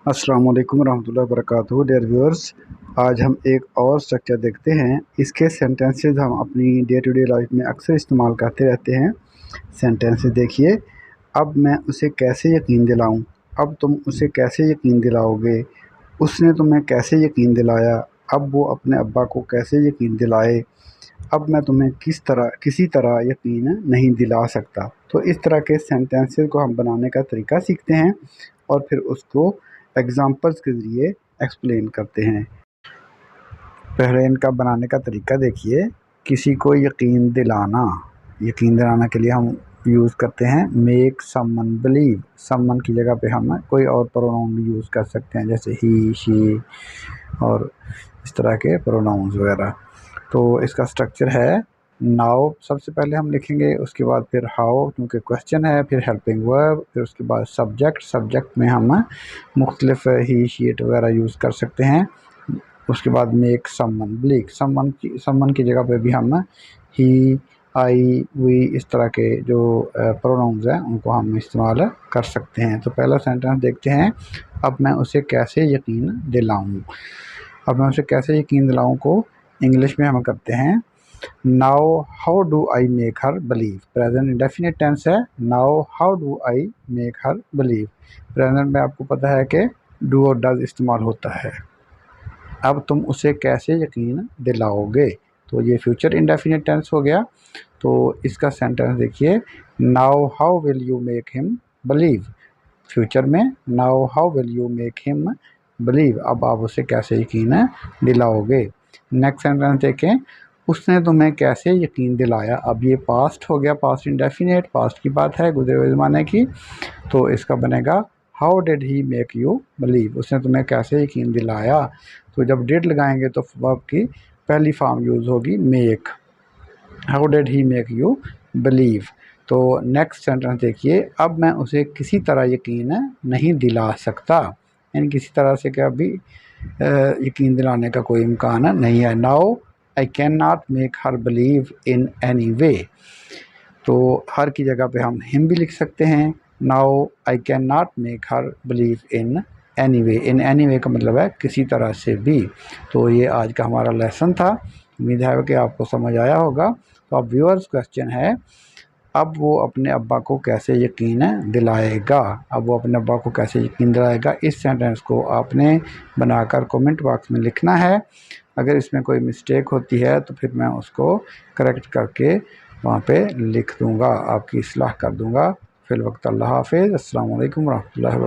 अस्सलाम वालेकुम रहमतुल्लाहि व बरकातुहू। डियर व्यूअर्स, आज हम एक और स्ट्रक्चर देखते हैं। इसके सेंटेंसेस हम अपनी डे टू डे लाइफ में अक्सर इस्तेमाल करते रहते हैं। सेंटेंसेस देखिए। अब मैं उसे कैसे यकीन दिलाऊं? अब तुम उसे कैसे यकीन दिलाओगे? उसने तुम्हें कैसे यकीन दिलाया? अब वो अपने अब्बा को कैसे यकीन दिलाए? अब मैं तुम्हें किसी तरह यकीन नहीं दिला सकता। तो इस तरह के सेंटेंसेस को हम बनाने का तरीका सीखते हैं और फिर उसको एग्जांपल्स के ज़रिए एक्सप्लेन करते हैं। पहले इनका बनाने का तरीका देखिए। किसी को यकीन दिलाना के लिए हम यूज़ करते हैं मेक समवन बिलीव। समवन की जगह पे हम कोई और प्रोनाउन भी यूज़ कर सकते हैं, जैसे ही, शी और इस तरह के प्रोनाउंस वगैरह। तो इसका स्ट्रक्चर है नाउ सबसे पहले हम लिखेंगे, उसके बाद फिर हाउ क्योंकि क्वेश्चन है, फिर हेल्पिंग वर्ब, फिर उसके बाद सब्जेक्ट में हम मुख्तलिफ ही, शी, इट वगैरह यूज़ कर सकते हैं। उसके बाद मेक समवन बिलीव। समवन की जगह पे भी हम ही, आई, वी इस तरह के जो प्रोनाउंस हैं उनको हम इस्तेमाल कर सकते हैं। तो पहला सेंटेंस देखते हैं। अब मैं उसे कैसे यकीन दिलाऊं? अब मैं उसे कैसे यकीन दिलाऊं को इंग्लिश में हम करते हैं now how do I make her believe. Present indefinite tense है। Now how do I make her believe. Present में आपको पता है कि डू और डज इस्तेमाल होता है। अब तुम उसे कैसे यकीन दिलाओगे, तो ये फ्यूचर इंडेफिनिट टेंस हो गया। तो इसका सेंटेंस देखिए। Now how will you make him believe. Future में now how will you make him believe. अब आप उसे कैसे यकीन दिलाओगे। नेक्स्ट सेंटेंस देखें। उसने तुम्हें कैसे यकीन दिलाया। अब ये पास्ट हो गया, पास्ट इंडेफिनिट, पास्ट की बात है, गुजरे हुए ज़माने की। तो इसका बनेगा how did he make you believe. उसने तुम्हें कैसे यकीन दिलाया। तो जब डिड लगाएंगे तो वर्ब की पहली फॉर्म यूज़ होगी make. How did he make you believe. तो नेक्स्ट सेंटेंस देखिए। अब मैं उसे किसी तरह यकीन नहीं दिला सकता। यानी किसी तरह से क्या भी यकीन दिलाने का कोई इम्कान नहीं है। Now I can not make her believe in any way. तो हर की जगह पे हम हिम भी लिख सकते हैं। Now I can not make her believe in any way. In any way का मतलब है किसी तरह से भी। तो ये आज का हमारा लेसन था। उम्मीद है कि आपको समझ आया होगा। तो अब व्यूअर्स क्वेश्चन है, अब वो अपने अब्बा को कैसे यकीन दिलाएगा। अब वो अपने अब्बा को कैसे यकीन दिलाएगा। इस सेंटेंस को आपने बनाकर कमेंट बॉक्स में लिखना है। अगर इसमें कोई मिस्टेक होती है तो फिर मैं उसको करेक्ट करके वहाँ पे लिख दूँगा, आपकी इस्लाह कर दूँगा। फिल वक्त अल्लाह हाफ़िज़। अस्सलाम वालेकुम रहमतुल्लाहि व